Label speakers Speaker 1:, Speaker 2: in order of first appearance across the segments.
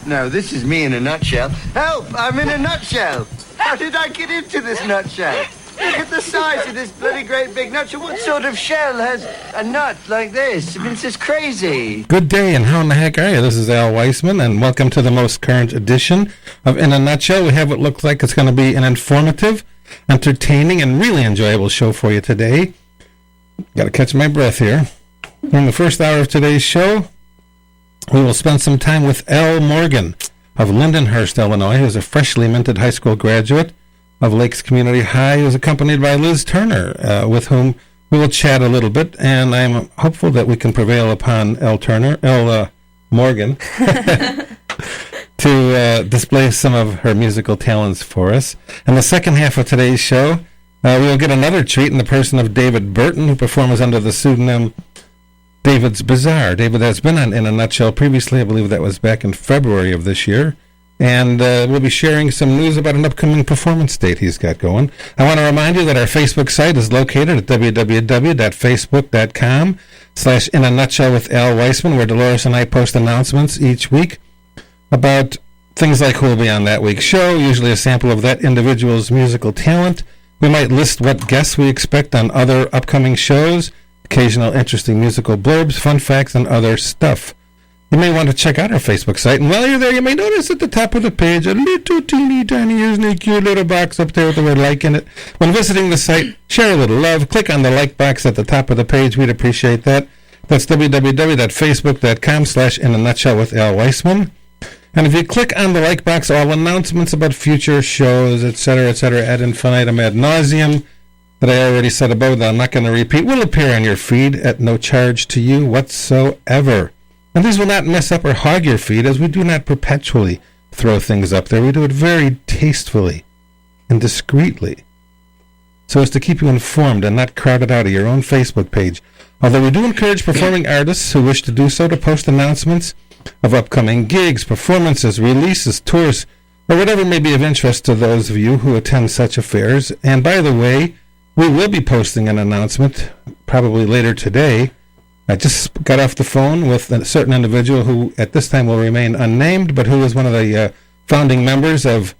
Speaker 1: Now, this is me in a nutshell. Help! I'm in a nutshell! How did I get into this nutshell? Look at the size of this bloody great big nutshell. What sort of shell has a nut like this? I mean, it's just crazy.
Speaker 2: Good day, and how in the heck are you? This is Al Weissman, and welcome to the most current edition of In a Nutshell. We have what looks like it's going to be an informative, entertaining, and really enjoyable show for you today. Got to catch my breath here. In the first hour of today's show, we will spend some time with Elle Morgan of Lindenhurst, Illinois, who is a freshly minted high school graduate of Lakes Community High, who is accompanied by Liz Turner, with whom we will chat a little bit, and I am hopeful that we can prevail upon Elle Morgan, to display some of her musical talents for us. In the second half of today's show, we will get another treat in the person of David Burton, who performs under the pseudonym David's Bazaar. David has been on In a Nutshell previously. I believe that was back in February of this year. And we'll be sharing some news about an upcoming performance date he's got going. I want to remind you that our Facebook site is located at www.facebook.com/In a Nutshell with Al Weissman, where Dolores and I post announcements each week about things like who will be on that week's show, usually a sample of that individual's musical talent. We might list what guests we expect on other upcoming shows, occasional interesting musical blurbs, fun facts, and other stuff. You may want to check out our Facebook site, and while you're there, you may notice at the top of the page a little teeny tiny, isn't it cute little box up there with the word like in it. When visiting the site, share a little love. Click on the like box at the top of the page. We'd appreciate that. That's www.facebook.com/In a Nutshell with Al Weissman. And if you click on the like box, all announcements about future shows, etc., ad infinitum, ad nauseum, that I already said above that I'm not going to repeat, will appear on your feed at no charge to you whatsoever. And these will not mess up or hog your feed, as we do not perpetually throw things up there. We do it very tastefully and discreetly, so as to keep you informed and not crowded out of your own Facebook page. Although we do encourage performing artists who wish to do so to post announcements of upcoming gigs, performances, releases, tours, or whatever may be of interest to those of you who attend such affairs. And by the way, we will be posting an announcement probably later today. I just got off the phone with a certain individual who at this time will remain unnamed, but who is one of the founding members of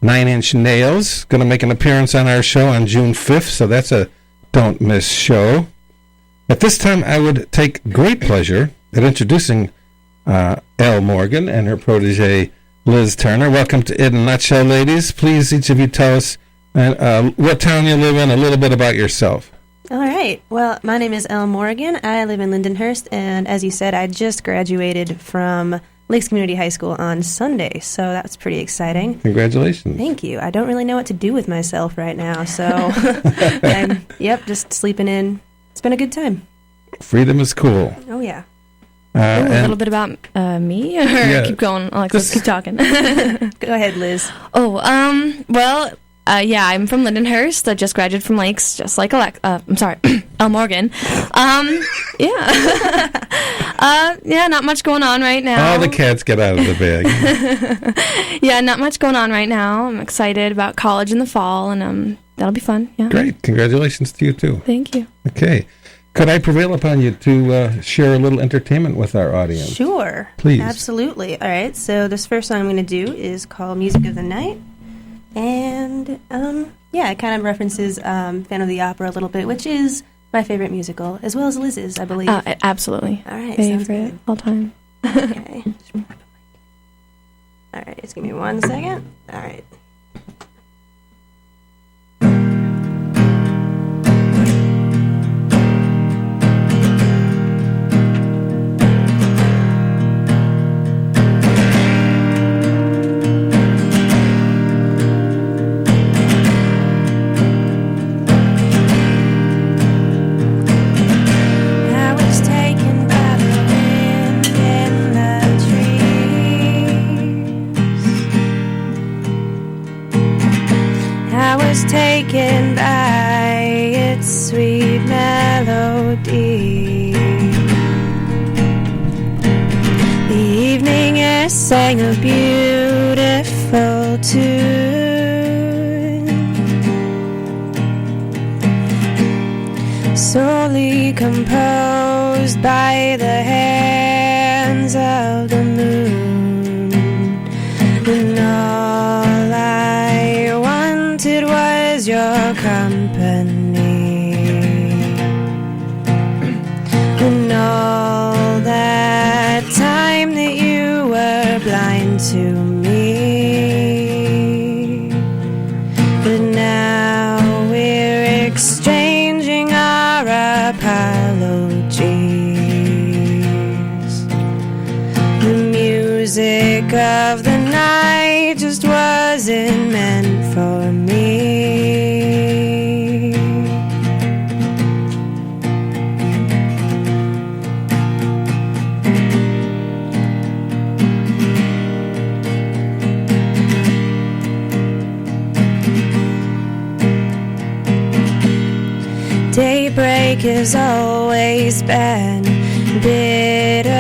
Speaker 2: 9 Inch Nails, going to make an appearance on our show on June 5th, so that's a don't miss show. At this time, I would take great pleasure at introducing Elle Morgan and her protege, Liz Turner. Welcome to In a Nutshell, ladies. Please, each of you tell us what town you live in, a little bit about yourself.
Speaker 3: All right. Well, my name is Elle Morgan. I live in Lindenhurst, and as you said, I just graduated from Lakes Community High School on Sunday, so that's pretty exciting.
Speaker 2: Congratulations.
Speaker 3: Thank you. I don't really know what to do with myself right now, so I'm, just sleeping in. It's been a good time.
Speaker 2: Freedom is cool.
Speaker 3: Oh, yeah.
Speaker 4: A little bit about me, or keep going, Alex, let's keep talking.
Speaker 3: Go ahead, Liz.
Speaker 4: I'm from Lindenhurst. I just graduated from Lakes, just like Elle Morgan. Not much going on right now.
Speaker 2: All the cats get out of the bag.
Speaker 4: Not much going on right now. I'm excited about college in the fall, and that'll be fun. Yeah.
Speaker 2: Great. Congratulations to you, too.
Speaker 4: Thank you.
Speaker 2: Okay. Could I prevail upon you to share a little entertainment with our audience?
Speaker 3: Sure.
Speaker 2: Please.
Speaker 3: Absolutely. All right. So this first song I'm going to do is called Music of the Night. And, it kind of references Phantom of the Opera a little bit, which is my favorite musical, as well as Liz's, I believe.
Speaker 4: Absolutely.
Speaker 3: All right.
Speaker 4: Favorite all time.
Speaker 3: Okay. All right. Just give me 1 second. All right. Taken by its sweet melody. The evening air sang a beautiful tune, solely composed by the hands of the moon. blind to me. But now we're exchanging our apologies. The music of the night just wasn't meant for me. Daybreak has always been bittersweet.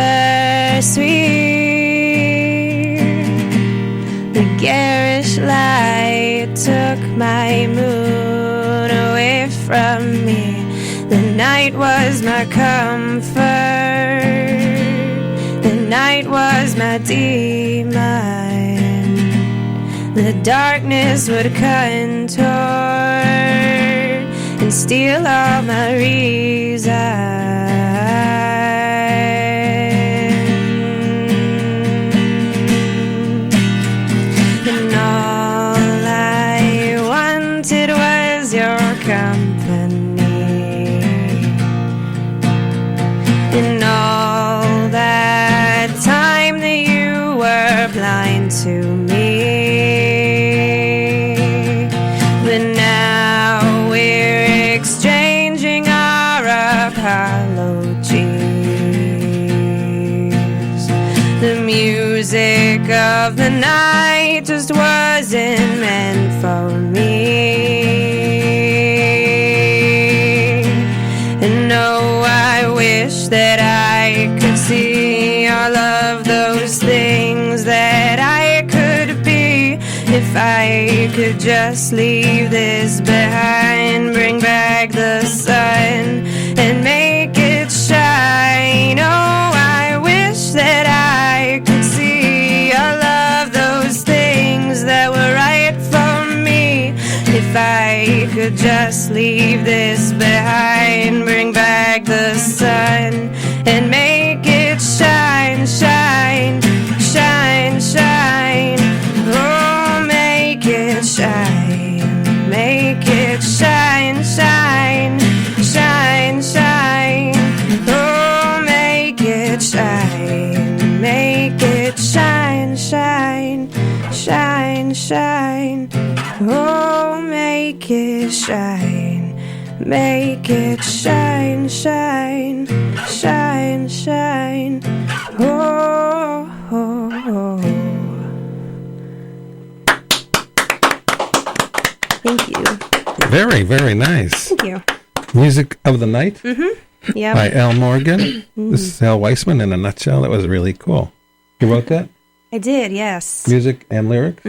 Speaker 3: The garish light took my moon away from me. The night was my comfort. The night was my demon. The darkness would contort and steal all my reason. And all I wanted was your company. And all that time that you were blind to me. But now we're exchanging our apologies. The music of the night just wasn't meant for me. And no, I wish that I could see all of those things that I could be. If I could just leave this behind, bring back the sun and make it shine. Oh, I wish that I could see all of those things that were right for me. If I could just leave this behind, bring back the sun and make it shine, shine, shine, shine. Oh, make it shine, make it shine, shine, shine, shine. Oh, make it shine, make it shine, shine, shine, shine. Oh, make it shine, make it shine, shine, shine, shine. Oh, oh, oh. Thank you.
Speaker 2: Very, very nice.
Speaker 3: Thank you.
Speaker 2: Music of the Night
Speaker 3: Yeah.
Speaker 2: by Al Morgan. This is Al Weissman in a nutshell. That was really cool. You wrote that?
Speaker 3: I did, yes.
Speaker 2: Music and lyrics?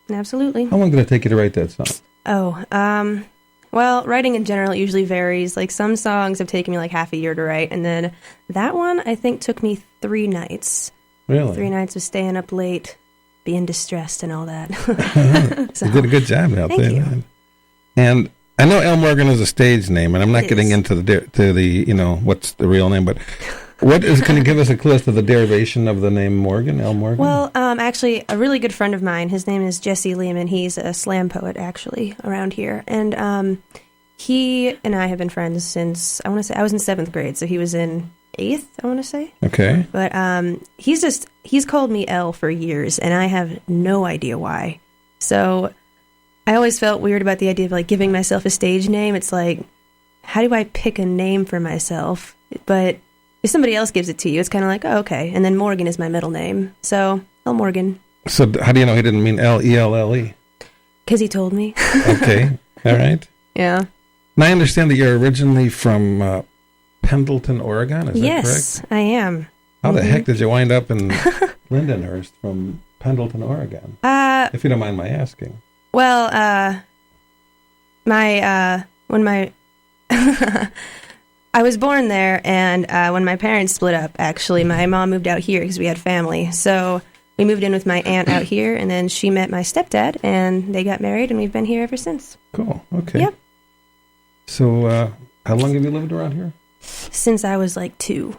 Speaker 3: Absolutely.
Speaker 2: How long did it take you to write that song?
Speaker 3: Oh, well, writing in general usually varies. Like, some songs have taken me like half a year to write, and then that one, I think, took me 3 nights.
Speaker 2: Really?
Speaker 3: 3 nights of staying up late, being distressed and all that. So,
Speaker 2: You did a good job out
Speaker 3: Thank
Speaker 2: there.
Speaker 3: you.
Speaker 2: Man. And I know Al Morgan is a stage name, and I'm not
Speaker 3: It
Speaker 2: getting
Speaker 3: is.
Speaker 2: into the you know, what's the real name, but what is, can you give us a clue as to the derivation of the name Morgan, Al Morgan?
Speaker 3: well, actually, a really good friend of mine, his name is Jesse Lehman. He's a slam poet, actually, around here. And he and I have been friends since, I want to say, I was in 7th grade, so he was in 8th, I want to say.
Speaker 2: Okay.
Speaker 3: But he's called me Elle for years, and I have no idea why. So I always felt weird about the idea of like giving myself a stage name. It's like, how do I pick a name for myself? But if somebody else gives it to you, it's kind of like, oh, okay. And then Morgan is my middle name. So, Elle Morgan.
Speaker 2: So how do you know he didn't mean L-E-L-L-E?
Speaker 3: Because he told me.
Speaker 2: Okay. All right.
Speaker 3: Yeah.
Speaker 2: And I understand that you're originally from Pendleton, Oregon. Is that
Speaker 3: Yes,
Speaker 2: correct?
Speaker 3: I am.
Speaker 2: How the heck did you wind up in Lindenhurst from Pendleton, Oregon? If you don't mind my asking.
Speaker 3: Well, when my I was born there, and when my parents split up, actually, my mom moved out here because we had family. So we moved in with my aunt out here, and then she met my stepdad, and they got married, and we've been here ever since.
Speaker 2: Cool. Okay.
Speaker 3: Yep.
Speaker 2: So how long have you lived around here?
Speaker 3: Since I was like 2.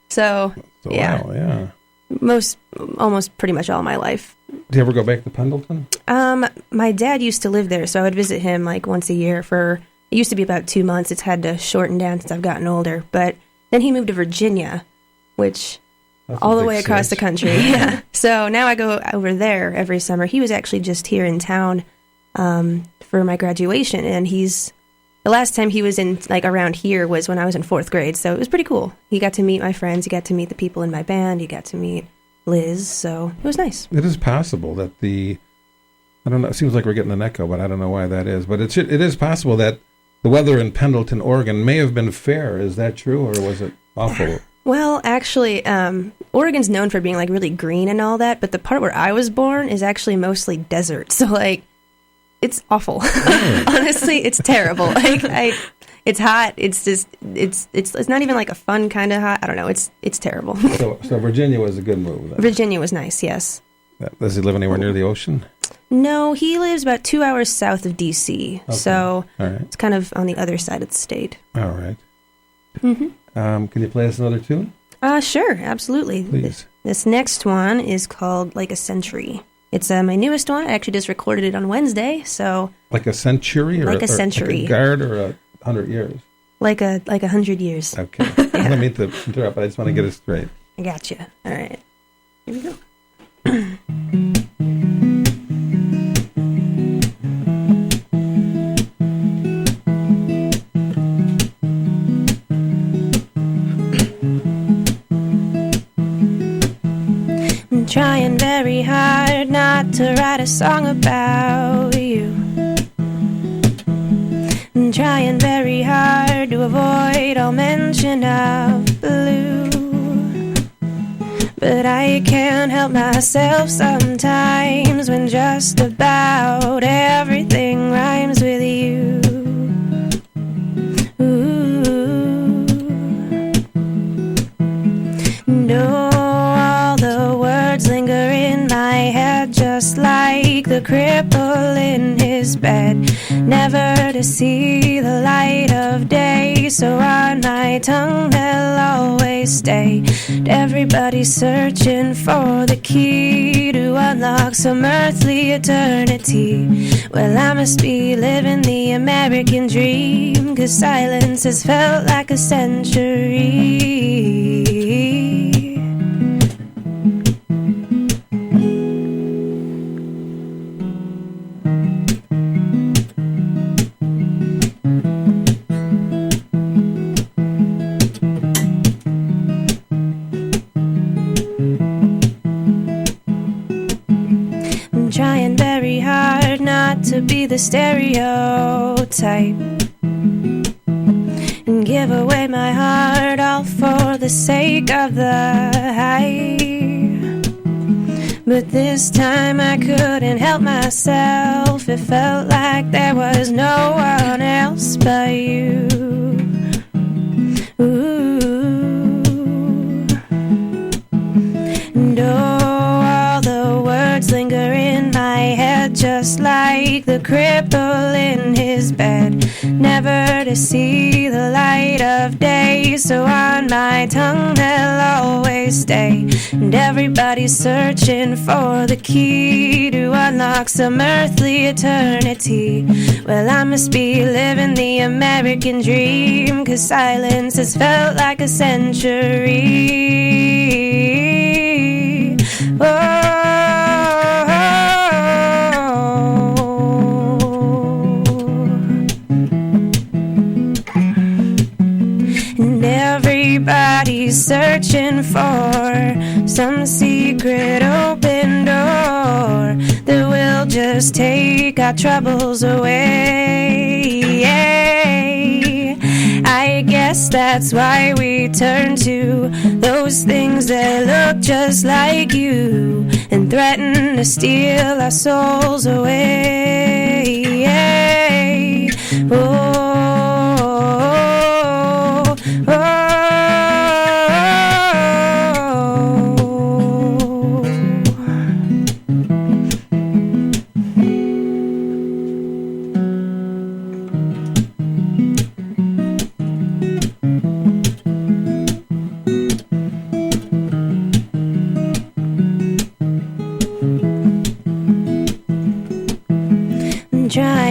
Speaker 3: So, yeah.
Speaker 2: Wow, yeah.
Speaker 3: almost pretty much all my life.
Speaker 2: Do you ever go back to Pendleton?
Speaker 3: My dad used to live there, so I would visit him like once a year it used to be about 2 months. It's had to shorten down since I've gotten older. But then he moved to Virginia, which all the way across the country. Yeah. So now I go over there every summer. He was actually just here in town for my graduation, and the last time he was in like around here was when I was in 4th grade. So it was pretty cool. He got to meet my friends. He got to meet the people in my band. He got to meet Liz. So it was nice.
Speaker 2: It is possible that I don't know, it seems like we're getting an echo, but I don't know why that is. But it is possible that the weather in Pendleton, Oregon may have been fair. Is that true, or was it awful?
Speaker 3: Well, actually, Oregon's known for being like really green and all that, but the part where I was born is actually mostly desert. So like, it's awful. Oh. Honestly, it's terrible. Like it's hot. It's just it's not even like a fun kind of hot. I don't know. It's terrible.
Speaker 2: So Virginia was a good move. Then.
Speaker 3: Virginia was nice. Yes.
Speaker 2: Does he live anywhere near the ocean?
Speaker 3: No, he lives about 2 hours south of D.C., okay. So
Speaker 2: right.
Speaker 3: It's kind of on the other side of the state.
Speaker 2: All right. Mm-hmm. Can you play us another tune?
Speaker 3: Sure, absolutely.
Speaker 2: Please.
Speaker 3: This next one is called Like a Century. It's my newest one. I actually just recorded it on Wednesday, so...
Speaker 2: Like a century?
Speaker 3: Like a century.
Speaker 2: Like a guard or 100 years?
Speaker 3: Like 100 years.
Speaker 2: Okay. Yeah. I don't mean to interrupt, but I just want to get it straight.
Speaker 3: I gotcha. All right. Here we go. I'm trying very hard not to write a song about you. I'm trying very hard to avoid all mention of blue. But I can't help myself sometimes when just about everything rhymes with you. Ooh. No, all the words linger in my head just like the cripple in his bed, never to see the light of day. So on my tongue they'll always stay. Everybody's searching for the key to unlock some earthly eternity. Well, I must be living the American dream, 'cause silence has felt like a century. Trying very hard not to be the stereotype and give away my heart all for the sake of the hype. But this time I couldn't help myself. It felt like there was no one else but you. Ooh. And all the words linger in my head just like the cripple in his bed, never to see the light of day. So on my tongue they'll always stay, and everybody's searching for the key to unlock some earthly eternity. Well, I must be living the American dream, 'cause silence has felt like a century. Oh. Everybody's searching for some secret open door that will just take our troubles away. I guess that's why we turn to those things that look just like you and threaten to steal our souls away. Oh.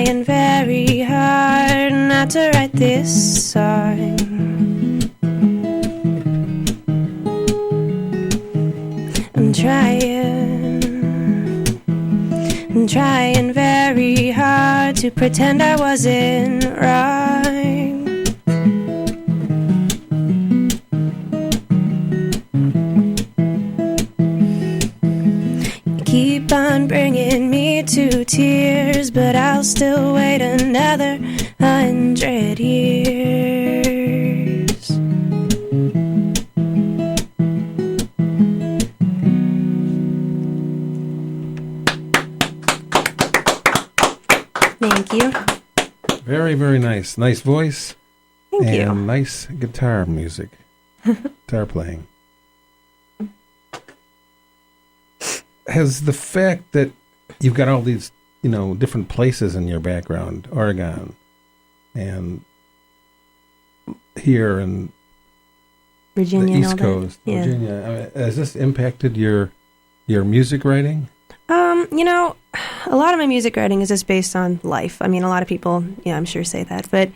Speaker 3: trying very hard not to write this song. I'm trying very hard to pretend I wasn't wrong. Keep on bringing me to tears, but I'll still wait another 100 years. Thank you.
Speaker 2: Very, very nice. Nice voice.
Speaker 3: Thank
Speaker 2: and
Speaker 3: you.
Speaker 2: Nice guitar music. Guitar playing. Has the fact that you've got all these, different places in your background, Oregon and here and
Speaker 3: Virginia
Speaker 2: the
Speaker 3: and
Speaker 2: East
Speaker 3: all
Speaker 2: Coast,
Speaker 3: that. Yeah.
Speaker 2: Virginia, has this impacted your music writing?
Speaker 3: A lot of my music writing is just based on life. I mean, a lot of people, I'm sure say that. But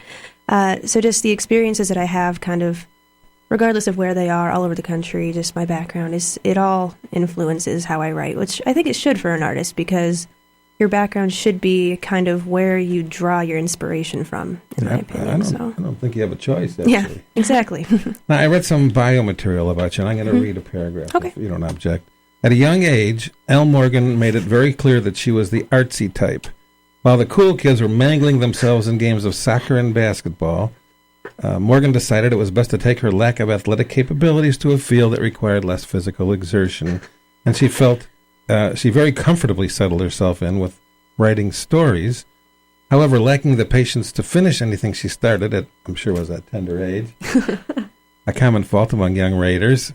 Speaker 3: so just the experiences that I have kind of, regardless of where they are, all over the country, just my background, it all influences how I write, which I think it should for an artist, because your background should be kind of where you draw your inspiration from, in my opinion.
Speaker 2: I don't think you have a choice, actually.
Speaker 3: Yeah, exactly.
Speaker 2: Now, I read some biomaterial about you, and I'm going to read a paragraph,
Speaker 3: Okay.
Speaker 2: if you don't object. At a young age, Elle Morgan made it very clear that she was the artsy type. While the cool kids were mangling themselves in games of soccer and basketball, Morgan decided it was best to take her lack of athletic capabilities to a field that required less physical exertion, and she felt she very comfortably settled herself in with writing stories. However, lacking the patience to finish anything she started at, I'm sure was that tender age, a common fault among young writers,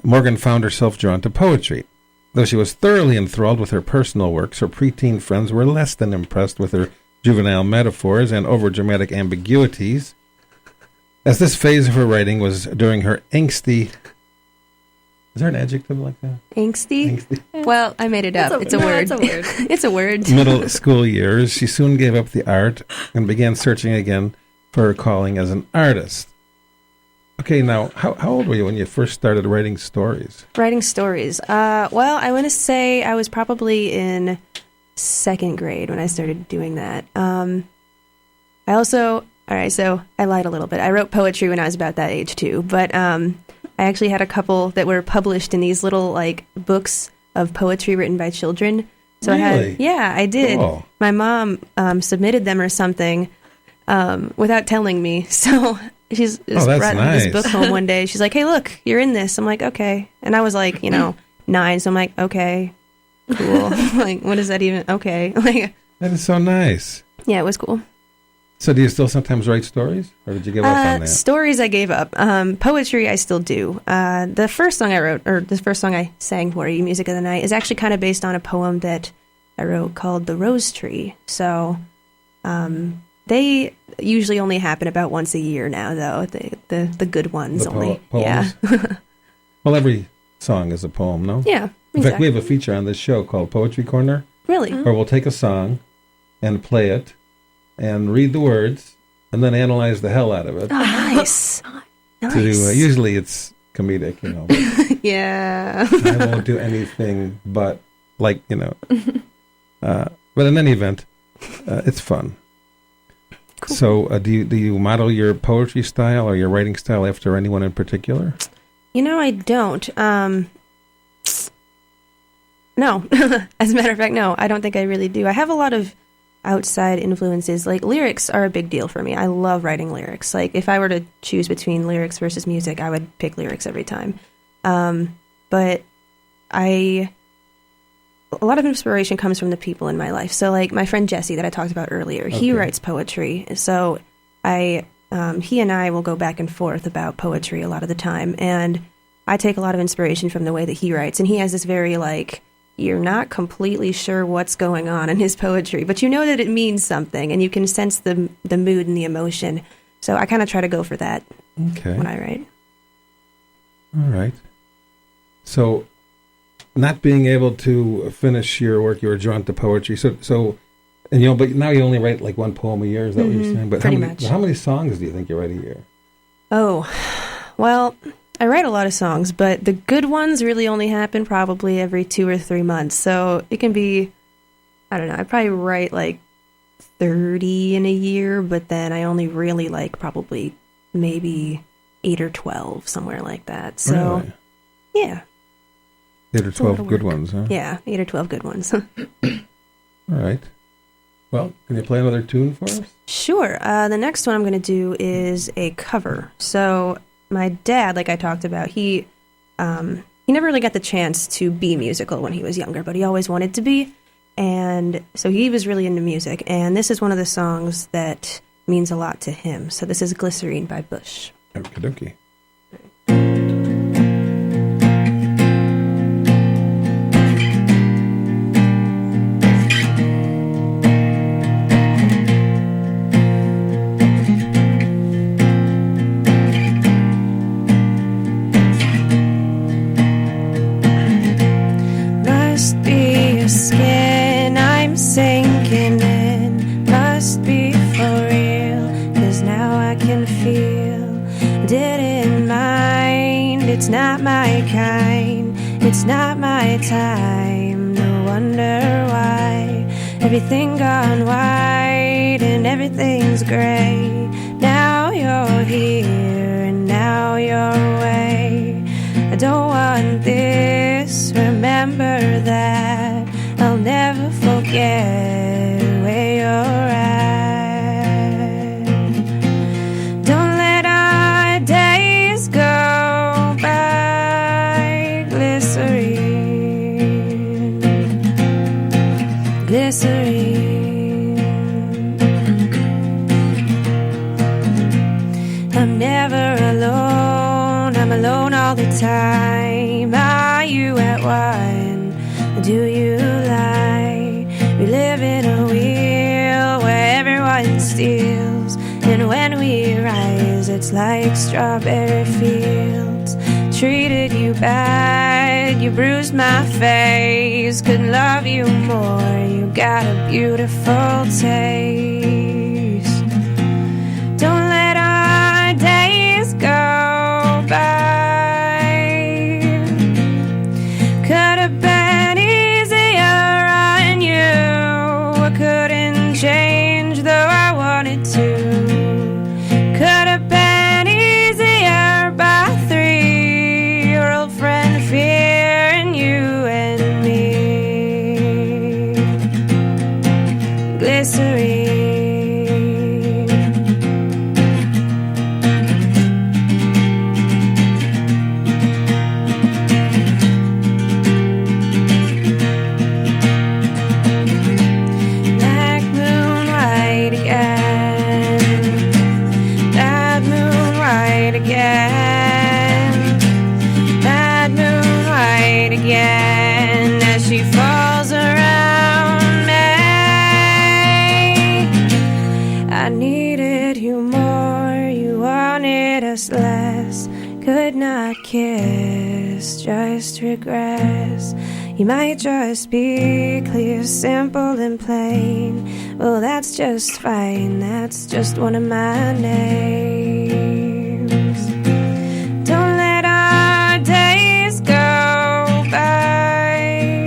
Speaker 2: Morgan found herself drawn to poetry. Though she was thoroughly enthralled with her personal works, her preteen friends were less than impressed with her juvenile metaphors and overdramatic ambiguities. As this phase of her writing was during her angsty... Is there an adjective like that?
Speaker 3: Angsty? Well, I made it up. It's a word.
Speaker 4: It's a word.
Speaker 3: It's a word.
Speaker 2: Middle school years, she soon gave up the art and began searching again for her calling as an artist. Okay, now, how old were you when you first started writing stories?
Speaker 3: Writing stories. Well, I want to say I was probably in second grade when I started doing that. I lied a little bit. I wrote poetry when I was about that age too, but I actually had a couple that were published in these little books of poetry written by children. So
Speaker 2: Really?
Speaker 3: I did.
Speaker 2: Cool.
Speaker 3: My mom submitted them or something without telling me. So she's
Speaker 2: that's
Speaker 3: brought
Speaker 2: nice.
Speaker 3: this book home one day. She's like, "Hey, look, you're in this." I'm like, "Okay," and I was like, 9, so I'm like, "Okay, cool." Like, what is that even? Okay, like,
Speaker 2: That is so nice.
Speaker 3: yeah, it was cool.
Speaker 2: So do you still sometimes write stories? Or did you give up on that?
Speaker 3: Stories I gave up. Poetry I still do. The first song I wrote, or the first song I sang for you, Music of the Night, is actually kind of based on a poem that I wrote called The Rose Tree. So they usually only happen about once a year now, though. The good ones
Speaker 2: The
Speaker 3: only.
Speaker 2: poems?
Speaker 3: Yeah.
Speaker 2: Well, every song is a poem, no?
Speaker 3: Yeah.
Speaker 2: In fact, we
Speaker 3: exactly.
Speaker 2: have a feature on this show called Poetry Corner,
Speaker 3: Really?
Speaker 2: where we'll take a song and play it and read the words and then analyze the hell out of it.
Speaker 3: Oh, nice. Nice.
Speaker 2: Usually it's comedic, but
Speaker 3: Yeah.
Speaker 2: I won't do anything but, but in any event, it's fun.
Speaker 3: Cool.
Speaker 2: So do you model your poetry style or your writing style after anyone in particular?
Speaker 3: I don't. No. As a matter of fact, no. I don't think I really do. I have a lot of outside influences. Like, lyrics are a big deal for me. I love writing lyrics. Like, if I were to choose between lyrics versus music, I would pick lyrics every time. But a lot of inspiration comes from the people in my life. So, like, my friend Jesse that I talked about earlier, he
Speaker 2: Okay.
Speaker 3: writes poetry. So he and I will go back and forth about poetry a lot of the time. And I take a lot of inspiration from the way that he writes. And he has this very, you're not completely sure what's going on in his poetry, but you know that it means something, and you can sense the mood and the emotion. So I kind of try to go for that
Speaker 2: Okay.
Speaker 3: when I write.
Speaker 2: All right. So, not being able to finish your work, you were drawn to poetry. So And but now you only write like one poem a year. Is that what you're saying? But
Speaker 3: Pretty much.
Speaker 2: How many songs do you think you write a year?
Speaker 3: Oh, well, I write a lot of songs, but the good ones really only happen probably every 2 or 3 months. So it can be, I don't know, I probably write like 30 in a year, but then I only really like probably maybe 8 or 12, somewhere like that. So,
Speaker 2: Really?
Speaker 3: Yeah.
Speaker 2: 8 or 12 good ones, huh?
Speaker 3: Yeah, 8 or 12 good ones.
Speaker 2: All right. Well, can you play another tune for us?
Speaker 3: Sure. The next one I'm going to do is a cover. So my dad, like I talked about, he never really got the chance to be musical when he was younger, but he always wanted to be. And so he was really into music. And this is one of the songs that means a lot to him. So this is Glycerine by Bush.
Speaker 2: Okie dokie.
Speaker 3: Must be your skin I'm sinking in. Must be for real, 'cause now I can feel. Didn't mind, it's not my kind. It's not my time, no wonder why. Everything gone white and everything's gray. Now you're here and now you're away. I don't want this, remember that. I'll never forget where you're at. Don't let our days go by. Glycerine, glycerine. I'm never alone, I'm alone all the time. Are you at one? Do you lie? We live in a wheel where everyone steals. And when we rise, it's like strawberry fields. Treated you bad, you bruised my face. Couldn't love you more, you got a beautiful taste. Don't let our days go by. Could have been easier on you. I couldn't change though I wanted to. Could have been easier by 3. Your old friend fearing you and me. Glycerine. Black moon white again. Bad moon white again. Bad moon white again. As she falls around me. I needed you more, you wanted us less. Could not kiss, just regress. You might just be clear, simple and plain. Well, that's just fine, that's just one of my names. Don't let our days go by.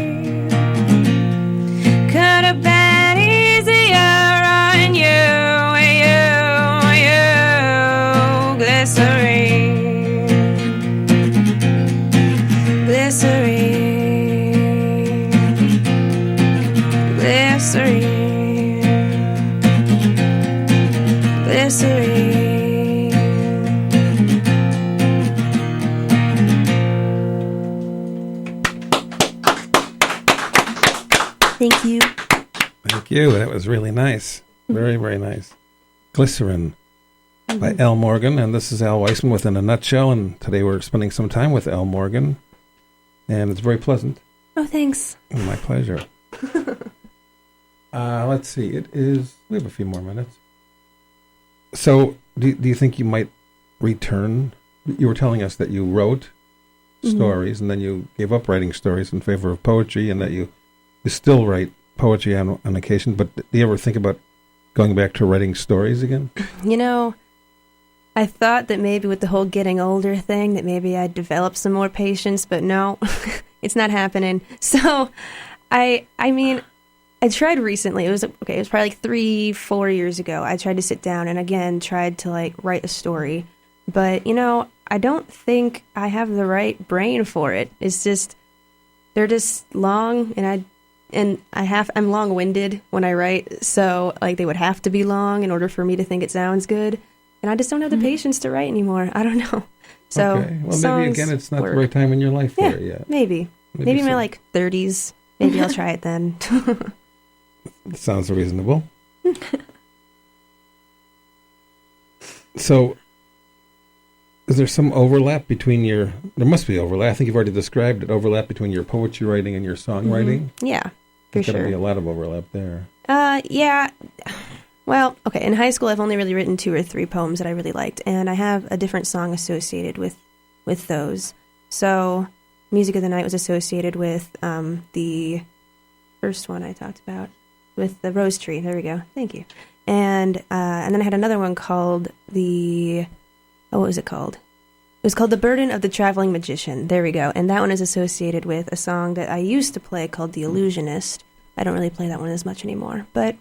Speaker 3: Could have been easier on you, glycerine, glycerine, glycerine, glycerine. Thank you.
Speaker 2: Thank you. That was really nice. Very, very nice. Glycerin by Al Morgan. And this is Al Weissman with In a Nutshell. And today we're spending some time with Al Morgan. And it's very pleasant.
Speaker 3: Oh, thanks.
Speaker 2: My pleasure. Let's see. We have a few more minutes. So, do you think you might return? You were telling us that you wrote stories and then you gave up writing stories in favor of poetry, and that you still write poetry on occasion, but do you ever think about going back to writing stories again?
Speaker 3: You know, I thought that maybe with the whole getting older thing that maybe I'd develop some more patience, but no, it's not happening. So I mean, I tried recently. It was probably like 3-4 years ago. I tried to sit down and again tried to like write a story. But, you know, I don't think I have the right brain for it. It's just they're just long and I'm long-winded when I write, so like they would have to be long in order for me to think it sounds good. And I just don't have the patience to write anymore. I don't know. So
Speaker 2: okay. Well, maybe again it's not the right time in your life for it yet.
Speaker 3: Maybe in my like 30s. Maybe I'll try it then.
Speaker 2: Sounds reasonable. So, is there some overlap between there must be overlap. I think you've already described it, overlap between your poetry writing and your songwriting.
Speaker 3: Mm-hmm. Yeah, for
Speaker 2: There's
Speaker 3: sure.
Speaker 2: There's got to be a lot of overlap there.
Speaker 3: Yeah. Well, okay, in high school I've only really written 2 or 3 poems that I really liked, and I have a different song associated with those. So, Music of the Night was associated with the first one I talked about, with the rose tree. There we go. Thank you. And then I had another one called what was it called? It was called The Burden of the Traveling Magician. There we go. And that one is associated with a song that I used to play called The Illusionist. I don't really play that one as much anymore. But,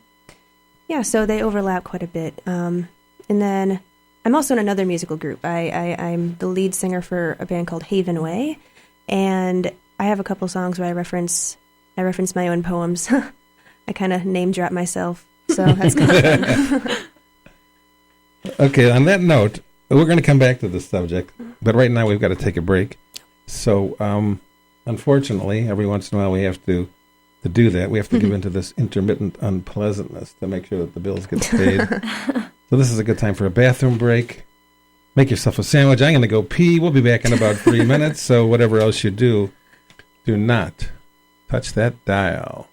Speaker 3: yeah, so they overlap quite a bit. And then I'm also in another musical group. I'm the lead singer for a band called Haven Way. And I have a couple songs where I reference my own poems. I kind of name drop myself. So that's kind of fun.
Speaker 2: Okay, on that note, we're going to come back to this subject, but right now we've got to take a break. So, unfortunately, every once in a while we have to do that. We have to give into this intermittent unpleasantness to make sure that the bills get paid. So this is a good time for a bathroom break. Make yourself a sandwich. I'm going to go pee. We'll be back in about 3 minutes, so whatever else you do, do not touch that dial.